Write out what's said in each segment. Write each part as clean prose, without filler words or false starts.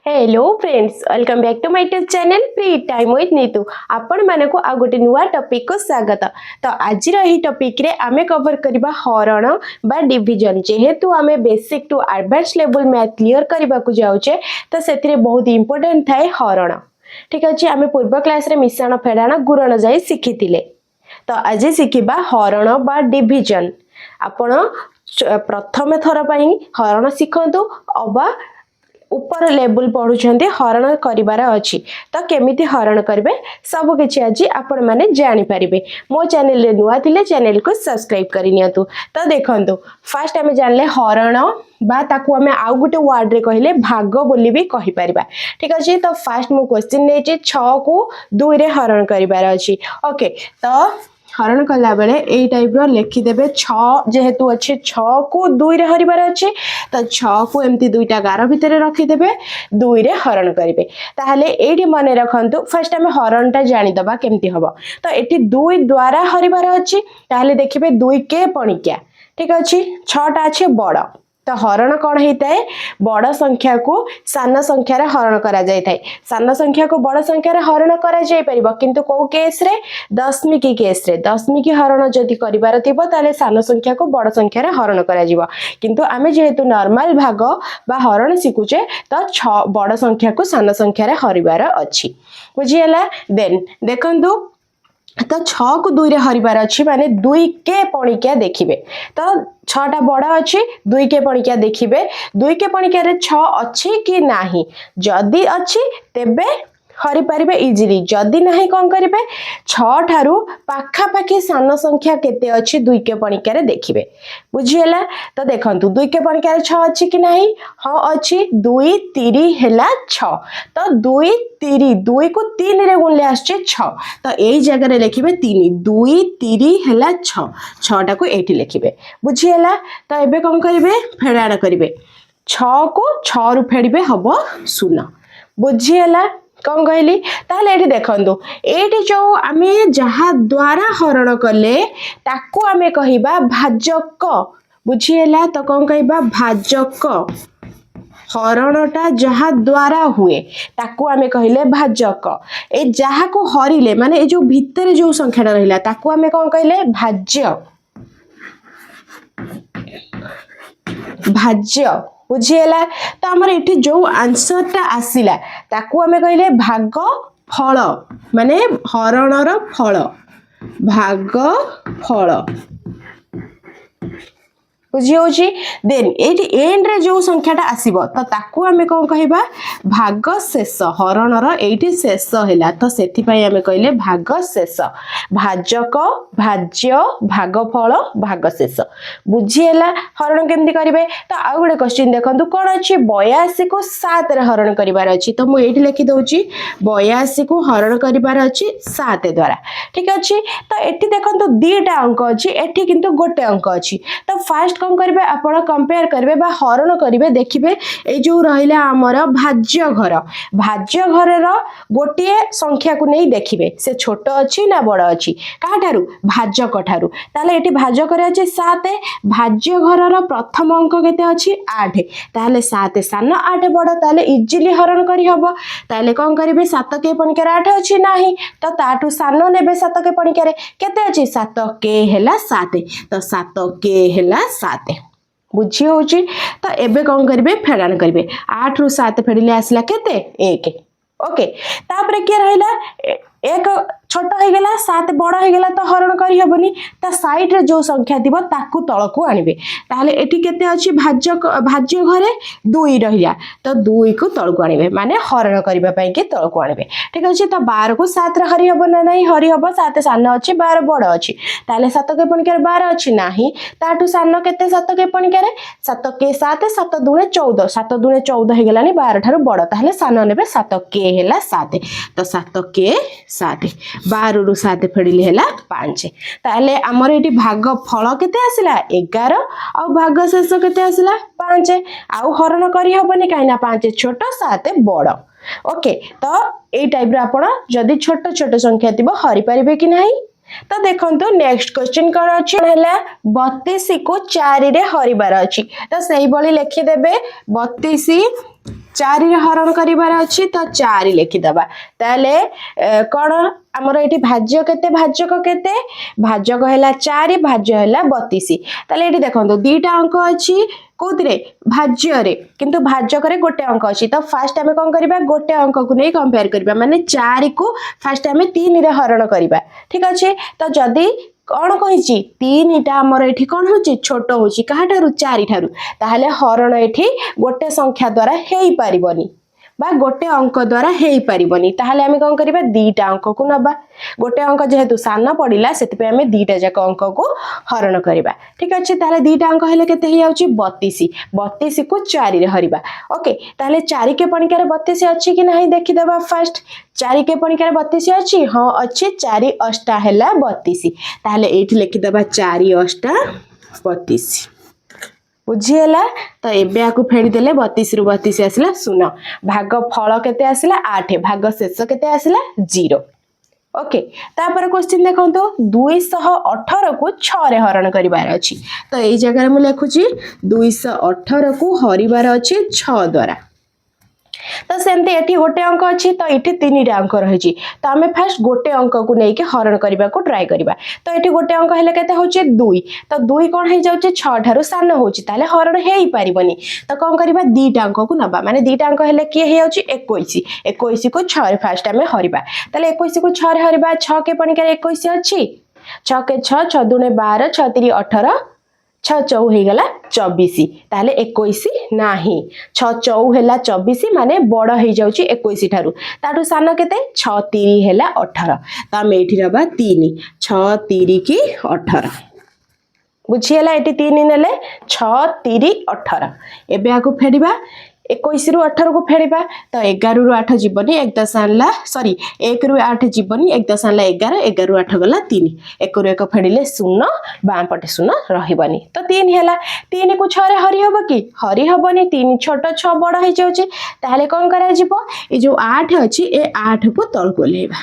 Hello friends, welcome back to my YouTube channel free time with Neetu. आपण मानकु आ गोटे नुआ टॉपिक को स्वागत। तो आज रही टॉपिक रे आमे कवर करबा हरण बा डिवीजन। जेहेतु आमे basic to advance level math clear करबा को जाउचे तो सेतिरे बहुत इंपोर्टेंट थाए हरण। ठीक अछि, आमे पूर्व क्लास रे मिश्रण फेडाण गुणन जाई शिखितिले। तो आज शिखिबा हरण बा डिवीजन। आपण प्रथम थर पई हरण शिखंतु अबा ऊपर लेवल पढ़ुछंती हरण करिवार अछि। तो केमिति हरण करबे सब किछि आज आपण माने जानि परिबे। मो चैनल रे नुआ थिले चैनल को सब्सक्राइब करि नियतु। तो देखंतु फर्स्ट हमें जानले हरण बा ताकू हमें आउ गुटे वर्ड रे कहिले भाग बोली भी कहि परिबा। ठीक अछि, तो फर्स्ट मो क्वेश्चन नै जे 6 को 2 रे हरण करिवार अछि। ओके, तो हरण कला बेले एई टाइप रो लिखि देबे 6 जेहेतु अछि 6 को 2 रे हरिबार अछि। तो 6 को एम्ति दुईटा गार भितरे रखि देबे 2 रे हरण करिवे। ताहले एठी मने रखंतु फर्स्ट हमें हरणटा जानि दबा केमति हबो। तो एठी 2 द्वारा हरिबार अछि, ताहले देखिबे 2 के पणिक्या। ठीक अछि, 6 टा अछि बड़। तो हरण कौन होता है, बड़ संख्या को सान संख्यार हरण करा जाय थाए। सान संख्या को बड़ संख्यार हरण करा जाय परिबो, किंतु को केस रे दशमिक केस रे दशमिक हरण जदि करिवार थिबो ताले सान संख्या को बड़ संख्यार हरण करा जिवो। किंतु आमे जेहेतु नॉर्मल भाग बा हरण शिखुचे तो 6 बड़ संख्या को सान संख्यार हरिवार अछि। बुझियला। देन देखंतु तो 6 को 2 रे हरिबार अछि माने 2 के पणिक्या देखिबे। तो 6 टा बड़ा अछि, 2 के पणिक्या देखिबे। 2 के पणिक्या रे 6 अछि कि नाही, जदी अछि तेबे हरि परिबे इजीली, जदी नाही कोन करिवे 6 ठारू पाखा पाखी सान संख्या केते अछि 2 के पणिक्या रे देखिबे। बुझियला। तो देखंतु 2 के पणिक्या रे 6 अछि कि नाही, हां अछि। 2 3 हेला 6। तो 2 3 2 को 3 रे गुणले आछे 6। तो एई जगह रे लिखिबे 3 2 3 हेला 6। 6 टा को एठी लिखिबे। बुझियला। तो एबे कोन करिवे फेडाण करिवे। 6 को 6 रु फेडिबे हबो 0। बुझियला कौन कहली। ताहले एठी देखंतु एठी जो आमे जहा द्वारा हरण कले ताकू आमे कहिबा भाजक। बुझियला। तो कौन कहिबा भाजक। हरणटा जहा द्वारा हुए ताकू आमे कहिले भाजक। ए जहा को हरिले माने ए जो भितरे जो संख्याटा रहिला ताकू आमे कौन कहिले भाज्य। भाज्य। बुझियला। तो हमर एठी जो आंसरटा आसिला ताकू आमे कहिले भाग फल माने हरणर फल। भाग फल। बुझी होची। देन एठी एंड रे जो संख्याटा आसीबो तो ताकू आमे कोन कहिबा भाग शेष। हरणर एठी शेष हैला तो सेथि पई आमे कहिले भाग शेष। भाजक भाज्य भागफल भाग शेष। बुझियला हरण केमति करिवे। तो आ गुडे क्वेश्चन देखंतु कोन अछि 82 को 7 रे हरण करिवार अछि। तो मु एठी लिखि दउची 82 को हरण करिवार अछि 7 द्वारा। ठीक अछि। तो एठी देखंतु दीटा अंक अछि, एठी किंतु गोटे अंक अछि। तो फर्स्ट कौन करिवे आपण कंपेयर करिवे बा हरण करिवे। देखिबे ए जो रहिला हमर भाज्य घर, भाज्य घर रो गोटे संख्या को नै देखिबे से छोट अछि ना बड़ अछि का ठारू भाजक ठारू। ताले एठी भाजक रे अछि 7। भाज्य घर रो प्रथम अंक केते अछि 8। ताले 7 सान 8 बड़, ताले इजीली हरण करि हबो। ताले कोन करिवे 7 के पणिक्या 8 अछि नाही, तो ताटू सान नेबे 7 के पणिक्या रे केते अछि 7 के हेला 7। तो 7 के हेला 7। बुझी होची। तो एबे कोन करिवे फेडाण करिवे। 8 रु 7 फेडिले आसला केते 1। ओके, तापरे के रहिला 1 छोट हो गेला 7 बड़ हो गेला तो हरण करि हबनी। ता साइड रे जो संख्या दिबो ताकू तळकू आनिबे। ताहले एठी केते अछि भाज्य घरे 2 रहिला तो 2 को तळकू आनिबे माने हरण करिबा पई के तळकू आनिबे। ठीक अछि। तो 12 को 7 रे हरि हबो ना नाही, हरि हबो। 7 सान अछि 12 बड़ अछि। ताहले 7 के पणिक्या 12 अछि नाही, ताटू सान केते 7 के पणिक्या रे 7 के 7 7 दुने 14। 7 दुने 14 हे गेलानी 12 ठारू बड़। ताहले सान नेबे 7 के हेला 7। तो 7 के 7 12 रु 7 फेडिले हेला 5। ताहले हमर एठी भाग फल केते आसिला 11 और भाग शेष केते आसिला 5। आउ हरण करि हबनी काइना 5 छोट 7 बड़। ओके, तो ए टाइप रे आपण जदी छोट छोट संख्या थिबो हरि परिबे कि नाही। तो देखंतु नेक्स्ट क्वेश्चन कोन अछि हैला 32 को 4 रे हरिबार अछि। तो सही बळी लिखि देबे 32 चारि रे हरण करिवार अछि तो 4 लिखिदबा ताले कौन आमर ये भाज्य केते भाजक केते भाजक है 4 भाज्य है 32 ताले ये देखो दीटा अंक अच्छी कौन भाज्य रे किंतु भाजक रे गोटे अंक अच्छी तो फास्ट आम कौन करबा गोटे अंक को नहीं कंपेयर करबा माने 4 को फास्ट आम 3 रे हरण करबा ठीक अच्छे तो जदि कौन कही 3टा आमर ये कौन हो छोट हो क्या 4 ठारू ताहले हरण ये गोटे संख्या द्वारा हो पारिबनी बा गोटे अंक द्वारा हो पारिबनी ताहले आम कौन करबा दीटा अंक को नबा गोटे अंक जेहेतु सान पड़िला से आम दीटा जाक अंक को हरण करबा ठीक अच्छे ताहले दीटा अंक हेले केते हो जाउची 32 32 को 4 रे हरिबा ओके ताहले 4 के पणिकार 32 अच्छी कि नहीं देखिदबा फास्ट 4 के पणिकार 32 अच्छी हाँ अच्छे 4 अष्टा हैला 32 ताहले एठी लिखिदबा 4 अष्टा 32 बुझीगला तो एबे आकु फेड़ी देले 32 रु 32 आसला 0 भाग फल केते आसला 8 भाग शेष केते आसला 0 ओके तापर क्वेश्चन देखंतो 218 को 6 रे हरण करिवार अछि तो एई जगह मु लिखुची 218 को हरिवार अछि 6 द्वारा तो सेमती एठी गोटे अंक अच्छी तो ये 3टा अंक रही तो आम फास्ट गोटे अंक को लेकिन हरण करने को ट्राए करवा तो ये गोटे अंक हेले केते होचे 2 तो 2 कौन हो जाउचे 6 ठारू सान होची ताले हरण हे ही पारिबनी तो कौन करबा दीटा अंक को नबा माने दीटा अंक हेले के हे जाउची 21 21 को 6 रे फास्ट आम हरिबा ताले 21 को 6 रे हरिबा 6 के पणिकार 21 अच्छी 6 के 6 6 दूने 12 6 3 18 6 चौ हो गला 24 ताले 21 नाही 6 चौ हैला 24 माने बड़ हो जाउची 21 ठारू ताटू सान केते 6 3 हैला 18 तो हम एठी रबा 3 6 3 की 18 बुझियला एठी 3 नेले 6 3 18 एबे आको फेडिबा 21 रु 18 को फेडिबा तो 11 रु 8 जीवनी 1 दस आनला सॉरी 1 रु 8 जीवनी 1 दस आनला 11 11 रु 8 गला 3 1 रु 1 फेडिले 0 बाम पटे 0 रहिबनी तो 3 हैला 3 को 6 रे हरि हबो कि हरि हबनी 3 छोट 6 बड़ हो जाउची ताले कोन करा जिवो ए जो 8 अछि ए 8 को तळ को लेबा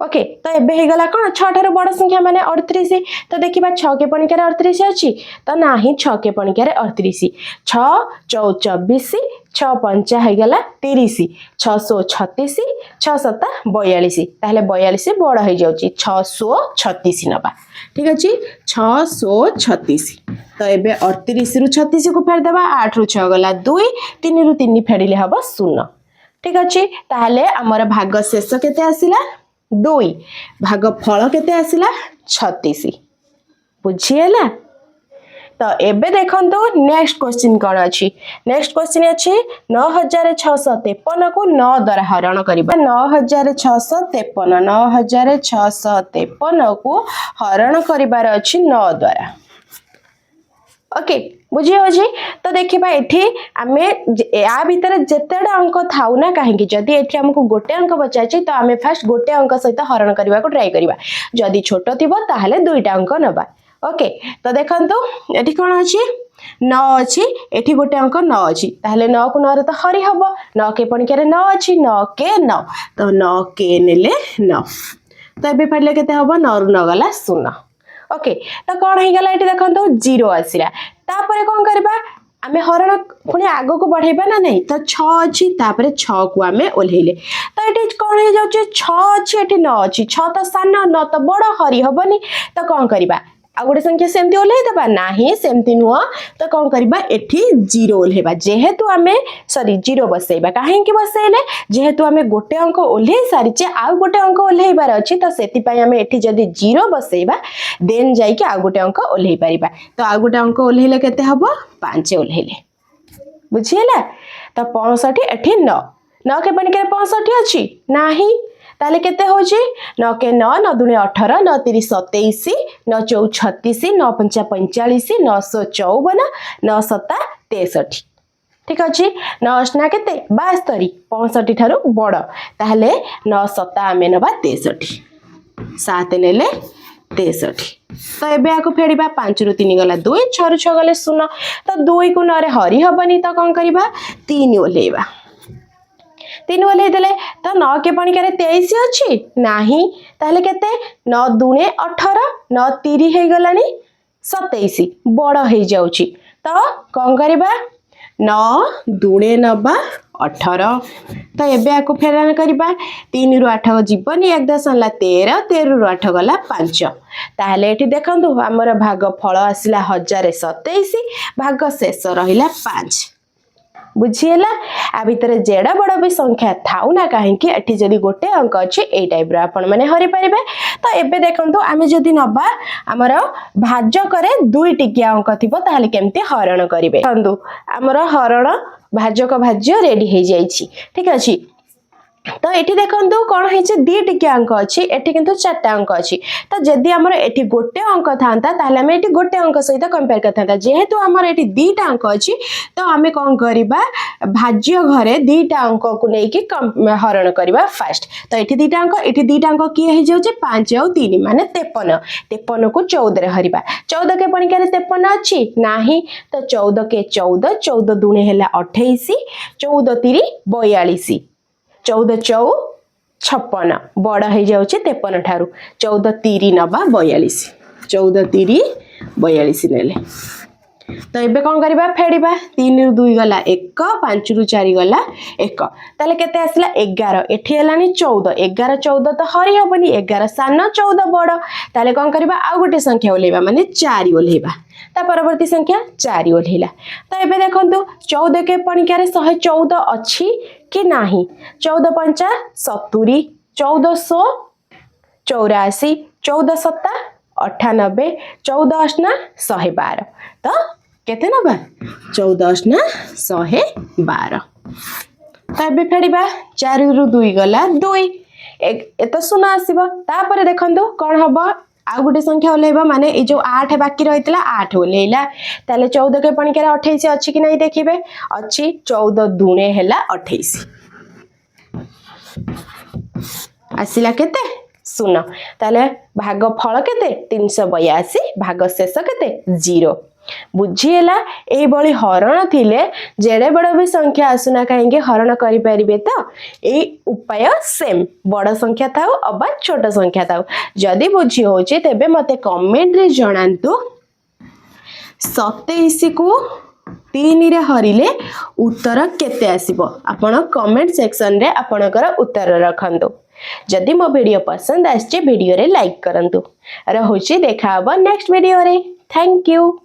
ओके तो एबे हे गला कोन 6 ठारो बड़ संख्या माने 38 तो देखिबा 6 के पणिकार 38 अछि तो नाही 6 के पणिकार 38 6 चौ 24 6 5 हे गला 30 636 6 7 42 ताहले 42 बड़ हो जाउची 636 नबा ठीक अछि 636 तो एबे 38 रु 36 को फेर देबा 8 रु 6 गला 2 3 रु 3 फेडिले हबो 0 ठीक अछि ताहले हमर भाग शेष केते आसिला 2 भाग फल केते आसिला 36 बुझिएला तो एबे देखंतु नेक्स्ट क्वेश्चन कोन अछि नेक्स्ट क्वेश्चन अछि 9653 को 9 द्वारा हरण करिबा 9653 9653 को हरण करिबार अछि 9 द्वारा ओके बुझी होजी तो देखिबा एठी आमे या भीतर जेतेडा अंक थाउ ना काहेकि जदी एठी हमको गोटे अंक बचाची तो आमे फास्ट गोटे अंक सहित हरण करबा को ट्राई करबा जदी छोटो थिबो ताहले दुईटा अंक नबा ओके तो देखंतु एठी कोन अछि 9 अछि एठी गोटे अंक 9 अछि ताहले 9 को 9 रे तो हरि हबो 9 के पणिकारे 9 अछि 9 के 9 तो 9 के नेले 9 तो एबे पडले केते हबो 9 रु 9 गला 0 ओके तो कौन हो गला ये देखो 0 आसला तापर कौन करबा आमे हरण पुणी आगो को बढ़ेबा ना नहीं तो 6 अछि तापर 6 को आमे ओल्हेले तो एटी कौन हो जाउचे 6 अछि एटी 9 अछि 6 तो सान 9 तो बड़ हरि हबनी तो कौन करबा आ गोटे संख्या सेमती ओल्हे देबा नाही सेमती नुआ तो कौन करबा एठी 0 ओल्हेबा जेहेतु आमे सॉरी 0 बसैबा काहे कि बसैले जेहेतु आमे गोटे अंक ओल्हे सारिचे आ गोटे अंक ओल्हेबार अछि तो सेति पय आमे एठी जदी 0 बसैबा देन जाई कि आ गोटे अंक ओल्हे परिबा तो आ गोटे अंक ओल्हेले केते हबो 5 ओल्हेले बुझियला तो 65 एठी 9 9 के बन के 65 अछि नाही ताले केते होची 9 के 9 9 दूने 18 9 3 27 9 4 36 9 5 45 954 9 7 63 ठीक अछि 9 8 केते 72 65 ठारो बड़ ताहले 9 7 आमे नबा 63 7 नेले 63 तो एबे आको फेडिबा 5 रु 3 गला 2 6 रु 6 गले 0 तो 2 को 9 रे हरि हबनी तो कोन करबा 3 ओलेबा 3 ओले देले तो 9 के पणिकारे 23 अछि नाही ताले केते 9 दूने 18 9 3 हे गलानी 27 बड़ हे जाउची तो कोन करबा 9 दूणे नबा 18 तो एबे आको फेरान करबा 3 रु 8 जीवनी 1 10 हला 13 13 रु 8 गला 5 ताहले एठी देखंतु हमर भाग फल आसिला 1027 भाग शेष रहिला 5 बुझीला आ भितर जेड़ा बड़ भी संख्या थाउ ना काहे कि एठी जदी गोटे अंक अछि ए टाइप रो आपण माने हरि परिबे तो एबे देखंतु आमे जदी नबा हमर भाजक रे दुई टिकिया अंक थिबो ताहले केमते हरण करिवे देखंतु हमर हरण भाजक भाज्य रेडी हे जाईछि ठीक अछि तो एठी देखंतु कोन हेचे दी टिकिया अंक अछि एठी किंतु चारटा अंक अछि तो जदी हमर एठी गोटे अंक थांता ताहले हमें एठी गोटे अंक सहित कंपेयर करथांता जेहेतु हमर एठी दीटा अंक अछि तो हमें कोन करिबा भाज्य घरे दीटा अंक को नै कि हरण करिबा फास्ट तो एठी दीटा अंक की हे जाउचे 5 और 3 माने 53 53 को 14 रे हरिबा 14 के पणिका रे 53 अछि नाही तो 14 के 14 14 दुणे हैला 28 14 3 42 14 चौ 56 बड़ हो जाउचे 53 ठारू 14 3 नबा 42 14 3 42 नेले तो एबे कोन करबा फेडिबा 3 रु 2 गला 1 5 रु 4 गला 1 ताले केते आसला 11 एठी हलानी 14 11 14 तो हरि हबनी 11 सान 14 बड़ ताले कोन करबा आ गोटे संख्या ओलेबा माने 4 ओलेबा ता परवर्ती संख्या 4 ओलेला तो एबे देखंतु 14 के पणिका रे 114 अछि कि नाही 14 पंचा 70 1400 84 14 सत्ता 98 14 अष्टा 112 तो केते नबा 14 अष्टा 112 तबे फेडिबा 4 रु 2 गला 2 एतो सुना आसीबो तापर देखंतु कोन हबो आ गोटे संख्या ओलेबा माने ए जो 8 बाकी रहितला 8 ओलेला ताले 14 के पणिका रे 28 अछि कि नै देखिबे अछि 14 दुणे हैला 28 आसिला केते सुन ताले भाग फल केते 382 भाग शेष केते 0 बुझीला ए बळी हरण थिले जेडे बड़ भी संख्या आसुना काहेकि हरण करि परिबे तो ए उपाय सेम बड़ संख्या थाउ अबा छोट संख्या थाउ जदी बुझी होचे तेबे मते कमेंट रे जणांतु 27 को 3 रे हरिले उत्तर केते आसीबो आपण कमेंट सेक्शन रे आपणकर उत्तर रखंतु जदी मो वीडियो पसंद आछे वीडियो रे लाइक करंतु रहुची देखा हबो नेक्स्ट वीडियो रे थैंक यू।